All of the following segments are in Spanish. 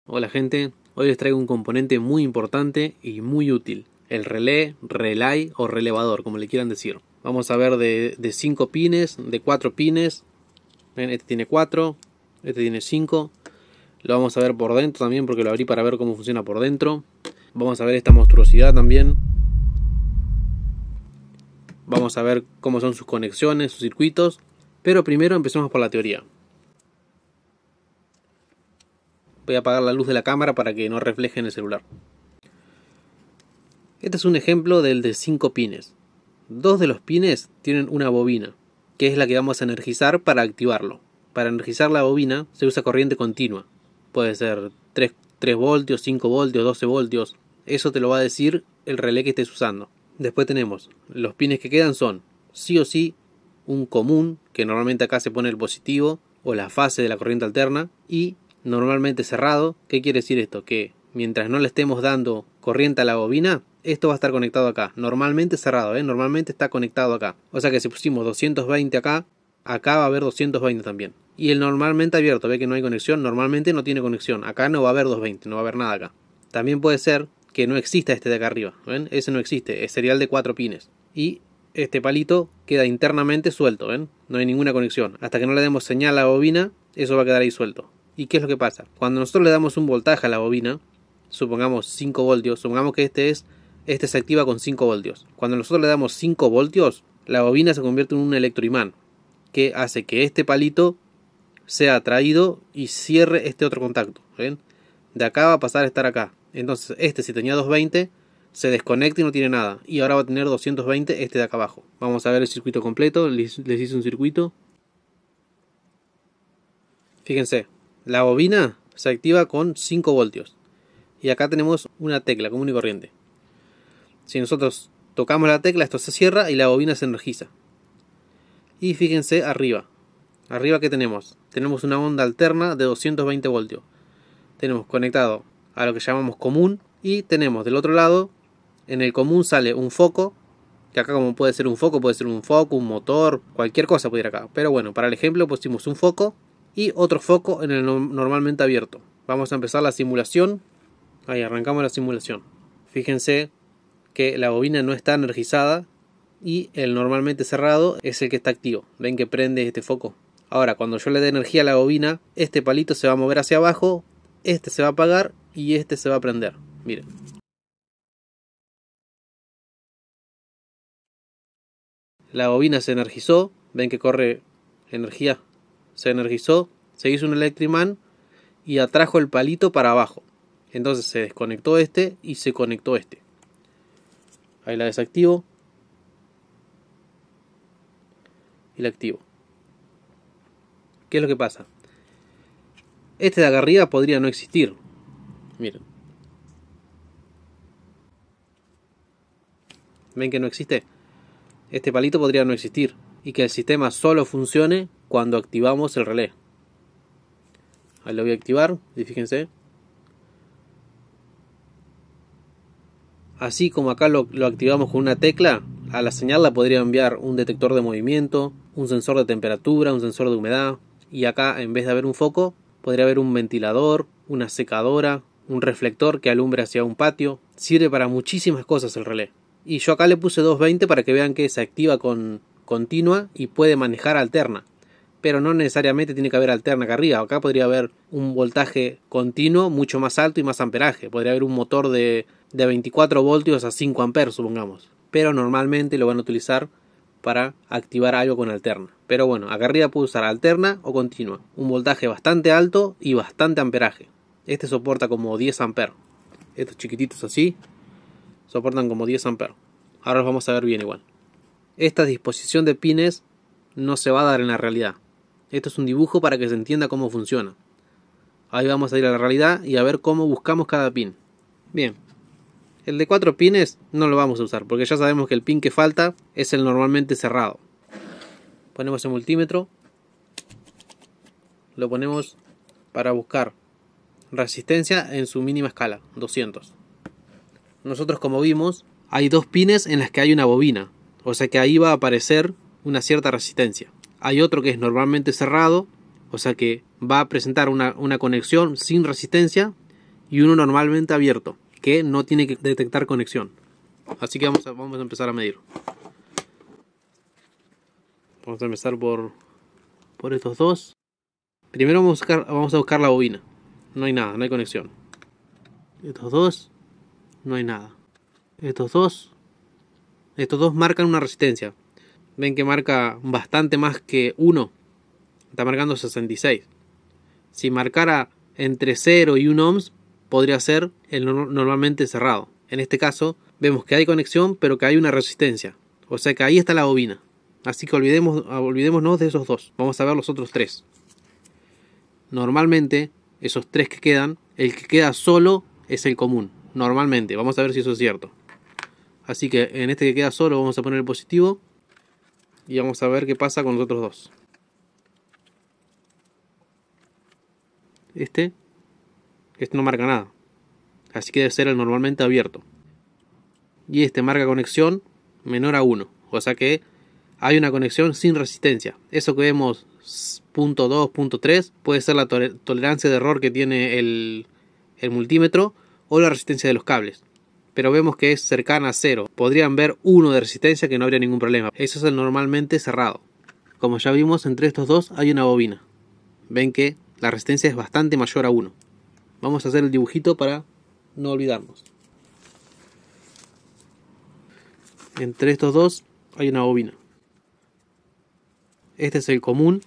Hola gente, hoy les traigo un componente muy importante y muy útil, el relé, relay o relevador, como le quieran decir. Vamos a ver de 5 pines, de 4 pines. ¿Ven? Este tiene 4, este tiene 5. Lo vamos a ver por dentro también porque lo abrí para ver cómo funciona por dentro. Vamos a ver esta monstruosidad también. Vamos a ver cómo son sus conexiones, sus circuitos. Pero primero empecemos por la teoría. Voy a apagar la luz de la cámara para que no refleje en el celular. Este es un ejemplo del de 5 pines. 2 de los pines tienen una bobina, que es la que vamos a energizar para activarlo. Para energizar la bobina se usa corriente continua. Puede ser 3 voltios, 5 voltios, 12 voltios. Eso te lo va a decir el relé que estés usando. Después tenemos, los pines que quedan son, sí o sí, un común, que normalmente acá se pone el positivo o la fase de la corriente alterna, y normalmente cerrado. ¿Qué quiere decir esto? Que mientras no le estemos dando corriente a la bobina, esto va a estar conectado acá. Normalmente cerrado, normalmente está conectado acá. O sea que si pusimos 220 acá, acá va a haber 220 también. Y el normalmente abierto, ve que no hay conexión, normalmente no tiene conexión. Acá no va a haber 220, no va a haber nada acá. También puede ser que no exista este de acá arriba, ¿ven? Ese no existe, es serial de 4 pines. Y este palito queda internamente suelto, ¿ven? No hay ninguna conexión. Hasta que no le demos señal a la bobina, eso va a quedar ahí suelto. ¿Y qué es lo que pasa? Cuando nosotros le damos un voltaje a la bobina, supongamos 5 voltios, supongamos que este se activa con 5 voltios. Cuando nosotros le damos 5 voltios, la bobina se convierte en un electroimán, que hace que este palito sea atraído y cierre este otro contacto. ¿Ven? De acá va a pasar a estar acá. Entonces este, si tenía 220, se desconecta y no tiene nada. Y ahora va a tener 220 este de acá abajo. Vamos a ver el circuito completo. Les hice un circuito. Fíjense, la bobina se activa con 5 voltios. Y acá tenemos una tecla común y corriente. Si nosotros tocamos la tecla, esto se cierra y la bobina se energiza. Y fíjense arriba. Arriba, ¿qué tenemos? Tenemos una onda alterna de 220 voltios. Tenemos conectado a lo que llamamos común. Y tenemos del otro lado, en el común sale un foco. Que acá, como puede ser un foco, un motor, cualquier cosa puede ir acá. Pero bueno, para el ejemplo pusimos un foco y otro foco en el normalmente abierto. Vamos a empezar la simulación. Ahí arrancamos la simulación. Fíjense que la bobina no está energizada y el normalmente cerrado es el que está activo. Ven que prende este foco. Ahora, cuando yo le dé energía a la bobina, este palito se va a mover hacia abajo, este se va a apagar y este se va a prender. Miren. La bobina se energizó, ven que corre energía. Se energizó, se hizo un electroimán y atrajo el palito para abajo. Entonces se desconectó este y se conectó este. Ahí la desactivo y la activo. ¿Qué es lo que pasa? Este de acá arriba podría no existir. Miren. ¿Ven que no existe? Este palito podría no existir. Y que el sistema solo funcione cuando activamos el relé. Ahí lo voy a activar. Y fíjense. Así como acá lo activamos con una tecla, a la señal la podría enviar un detector de movimiento, un sensor de temperatura, un sensor de humedad. Y acá, en vez de haber un foco, podría haber un ventilador, una secadora, un reflector que alumbre hacia un patio. Sirve para muchísimas cosas el relé. Y yo acá le puse 220 para que vean que se activa con continua y puede manejar alterna. Pero no necesariamente tiene que haber alterna acá arriba. Acá podría haber un voltaje continuo mucho más alto y más amperaje. Podría haber un motor de 24 voltios a 5 amperes, supongamos. Pero normalmente lo van a utilizar para activar algo con alterna. Pero bueno, acá arriba puedo usar alterna o continua. Un voltaje bastante alto y bastante amperaje. Este soporta como 10 amperes. Estos chiquititos así soportan como 10 amperes. Ahora los vamos a ver bien igual. Esta disposición de pines no se va a dar en la realidad. Esto es un dibujo para que se entienda cómo funciona. Ahí vamos a ir a la realidad y a ver cómo buscamos cada pin. Bien. El de 4 pines no lo vamos a usar porque ya sabemos que el pin que falta es el normalmente cerrado. Ponemos el multímetro. Lo ponemos para buscar resistencia en su mínima escala, 200. Nosotros, como vimos, hay 2 pines en las que hay una bobina. O sea que ahí va a aparecer una cierta resistencia. Hay otro que es normalmente cerrado, o sea que va a presentar una conexión sin resistencia. y uno normalmente abierto, que no tiene que detectar conexión. Así que vamos a empezar a medir. Vamos a empezar por estos dos. Primero vamos a buscar la bobina. No hay nada, no hay conexión. Estos dos, no hay nada. Estos dos marcan una resistencia. Ven que marca bastante más que 1. Está marcando 66. Si marcara entre 0 y 1 ohms, podría ser el normalmente cerrado. En este caso, vemos que hay conexión, pero que hay una resistencia. O sea que ahí está la bobina. Así que olvidémonos de esos dos. Vamos a ver los otros tres. Normalmente, esos tres que quedan, el que queda solo es el común. Normalmente, vamos a ver si eso es cierto. Así que en este que queda solo vamos a poner el positivo. Y vamos a ver qué pasa con los otros dos. Este no marca nada. Así que debe ser el normalmente abierto. Y este marca conexión menor a 1. O sea que hay una conexión sin resistencia. Eso que vemos .2, .3 puede ser la tolerancia de error que tiene el multímetro o la resistencia de los cables. Pero vemos que es cercana a 0. Podrían ver 1 de resistencia que no habría ningún problema. Eso es el normalmente cerrado. Como ya vimos, entre estos dos hay una bobina. Ven que la resistencia es bastante mayor a 1. Vamos a hacer el dibujito para no olvidarnos. Entre estos dos hay una bobina. Este es el común.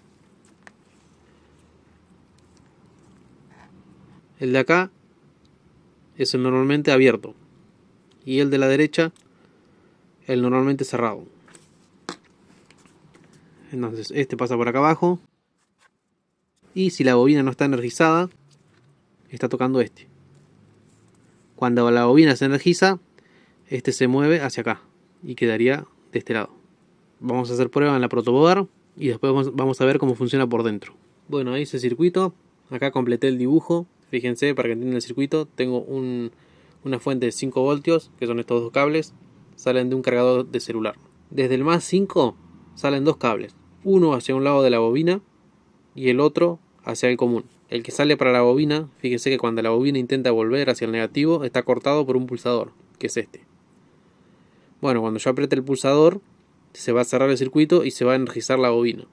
El de acá es el normalmente abierto. Y el de la derecha, el normalmente cerrado. Entonces este pasa por acá abajo. Y si la bobina no está energizada, está tocando este. Cuando la bobina se energiza, este se mueve hacia acá y quedaría de este lado. Vamos a hacer prueba en la protoboard y después vamos a ver cómo funciona por dentro. Bueno, ahí hice el circuito. Acá completé el dibujo. Fíjense, para que entiendan el circuito, tengo una fuente de 5 voltios, que son estos dos cables, salen de un cargador de celular. Desde el más 5 salen dos cables, uno hacia un lado de la bobina y el otro hacia el común. El que sale para la bobina, fíjense que cuando la bobina intenta volver hacia el negativo, está cortado por un pulsador, que es este. Bueno, cuando yo apriete el pulsador, se va a cerrar el circuito y se va a energizar la bobina.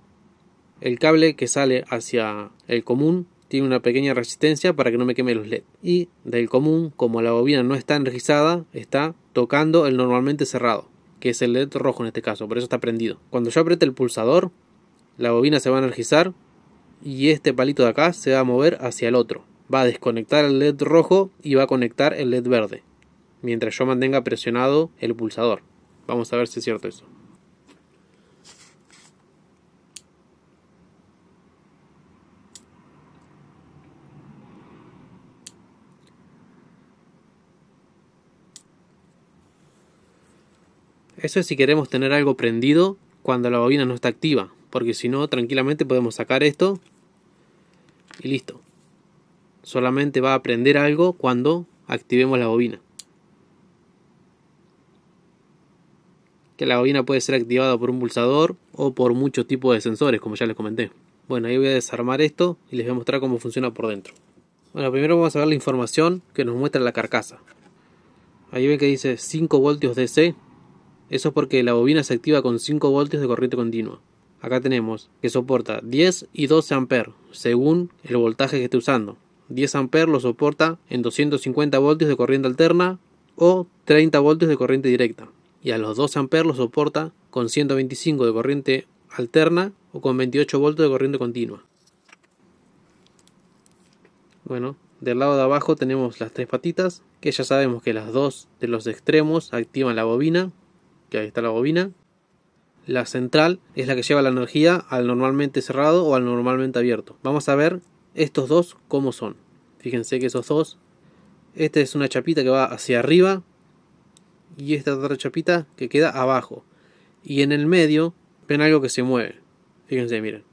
El cable que sale hacia el común tiene una pequeña resistencia para que no me queme los LED. Y del común, como la bobina no está energizada, está tocando el normalmente cerrado, que es el LED rojo en este caso, por eso está prendido. Cuando yo apriete el pulsador, la bobina se va a energizar y este palito de acá se va a mover hacia el otro. Va a desconectar el LED rojo y va a conectar el LED verde, mientras yo mantenga presionado el pulsador. Vamos a ver si es cierto eso. Eso es si queremos tener algo prendido cuando la bobina no está activa, porque si no, tranquilamente podemos sacar esto y listo. Solamente va a prender algo cuando activemos la bobina. Que la bobina puede ser activada por un pulsador o por muchos tipos de sensores, como ya les comenté. Bueno, ahí voy a desarmar esto y les voy a mostrar cómo funciona por dentro. Bueno, primero vamos a ver la información que nos muestra la carcasa. Ahí ven que dice 5 voltios DC. Eso es porque la bobina se activa con 5 voltios de corriente continua. Acá tenemos que soporta 10 y 12 amperes según el voltaje que esté usando. 10 amperes lo soporta en 250 voltios de corriente alterna o 30 voltios de corriente directa. Y a los 12 amperes lo soporta con 125 de corriente alterna o con 28 voltios de corriente continua. Bueno, del lado de abajo tenemos las tres patitas, que ya sabemos que las dos de los extremos activan la bobina, que ahí está la bobina. La central es la que lleva la energía al normalmente cerrado o al normalmente abierto. Vamos a ver estos dos cómo son. Fíjense que esos dos, esta es una chapita que va hacia arriba y esta otra chapita que queda abajo. Y en el medio ven algo que se mueve. Fíjense, miren.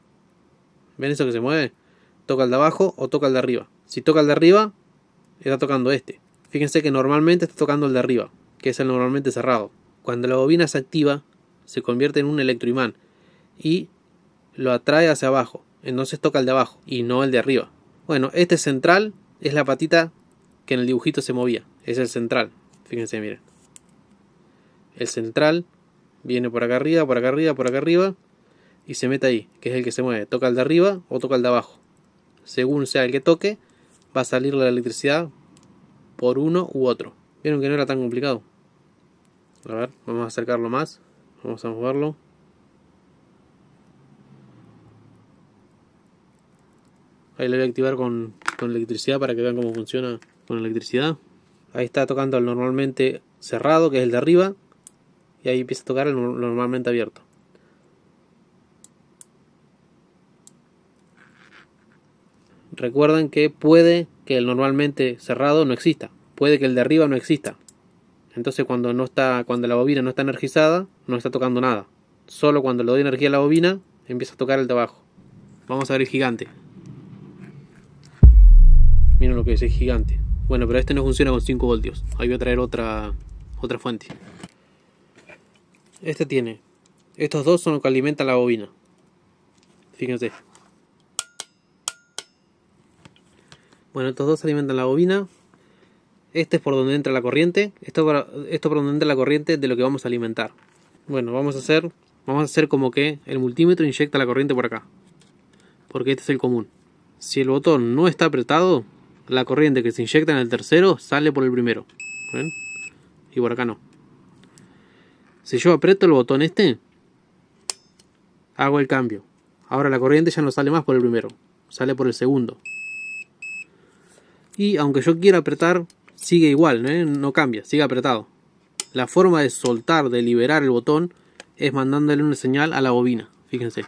¿Ven eso que se mueve? Toca el de abajo o toca el de arriba. Si toca el de arriba, está tocando este. Fíjense que normalmente está tocando el de arriba, que es el normalmente cerrado. Cuando la bobina se activa, se convierte en un electroimán y lo atrae hacia abajo. Entonces toca el de abajo y no el de arriba. Bueno, este central es la patita que en el dibujito se movía. Es el central. Fíjense, miren. El central viene por acá arriba, por acá arriba, por acá arriba. Y se mete ahí, que es el que se mueve. Toca el de arriba o toca el de abajo. Según sea el que toque, va a salir la electricidad por uno u otro. Vieron que no era tan complicado. A ver, vamos a acercarlo más. Vamos a moverlo. Ahí lo voy a activar con electricidad para que vean cómo funciona con electricidad. Ahí está tocando el normalmente cerrado, que es el de arriba. Y ahí empieza a tocar el normalmente abierto. Recuerden que puede que el normalmente cerrado no exista. Puede que el de arriba no exista. Entonces cuando la bobina no está energizada, no está tocando nada. Solo cuando le doy energía a la bobina, empieza a tocar el de abajo. Vamos a ver el gigante. Miren lo que es el gigante. Bueno, pero este no funciona con 5 voltios. Ahí voy a traer otra fuente. Este tiene. Estos dos son los que alimentan la bobina. Fíjense. Bueno, estos dos alimentan la bobina. Este es por donde entra la corriente. Esto por donde entra la corriente de lo que vamos a alimentar. Bueno, vamos a hacer como que el multímetro inyecta la corriente por acá. Porque este es el común. Si el botón no está apretado, la corriente que se inyecta en el tercero sale por el primero. ¿Ven? Y por acá no. Si yo aprieto el botón este, hago el cambio. Ahora la corriente ya no sale más por el primero, sale por el segundo. Y aunque yo quiera apretar, sigue igual, no cambia, sigue apretado. La forma de soltar, de liberar el botón, es mandándole una señal a la bobina. Fíjense.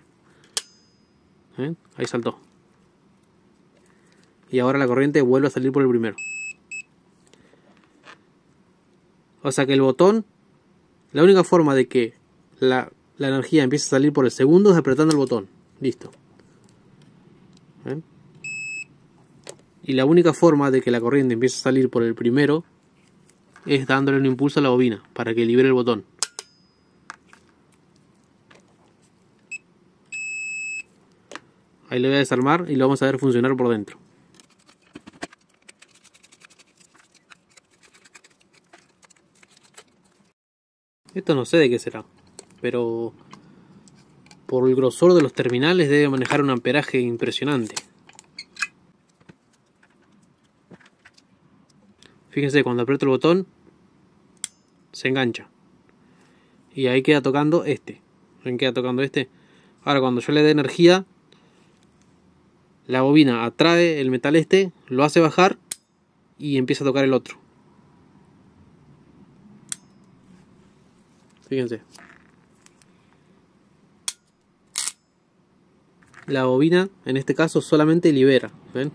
Ahí saltó. Y ahora la corriente vuelve a salir por el primero. O sea que el botón, la única forma de que la energía empiece a salir por el segundo es apretando el botón. Listo. ¿Ven? Y la única forma de que la corriente empiece a salir por el primero es dándole un impulso a la bobina para que libere el botón. Ahí lo voy a desarmar y lo vamos a ver funcionar por dentro. Esto no sé de qué será, pero por el grosor de los terminales debe manejar un amperaje impresionante. Fíjense, cuando aprieto el botón se engancha y ahí queda tocando este. ¿Ven? Queda tocando este. Ahora cuando yo le dé energía, la bobina atrae el metal este, lo hace bajar y empieza a tocar el otro. Fíjense. La bobina en este caso solamente libera. ¿Ven?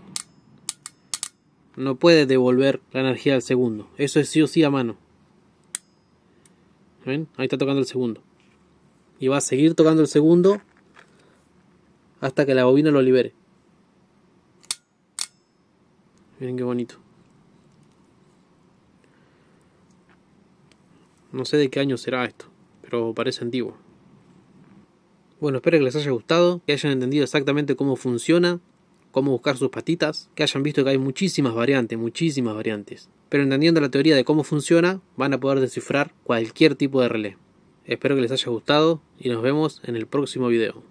No puede devolver la energía al segundo. Eso es sí o sí a mano. ¿Ven? Ahí está tocando el segundo. Y va a seguir tocando el segundo hasta que la bobina lo libere. Miren qué bonito. No sé de qué año será esto, pero parece antiguo. Bueno, espero que les haya gustado, que hayan entendido exactamente cómo funciona, cómo buscar sus patitas, que hayan visto que hay muchísimas variantes. Pero entendiendo la teoría de cómo funciona, van a poder descifrar cualquier tipo de relé. Espero que les haya gustado y nos vemos en el próximo video.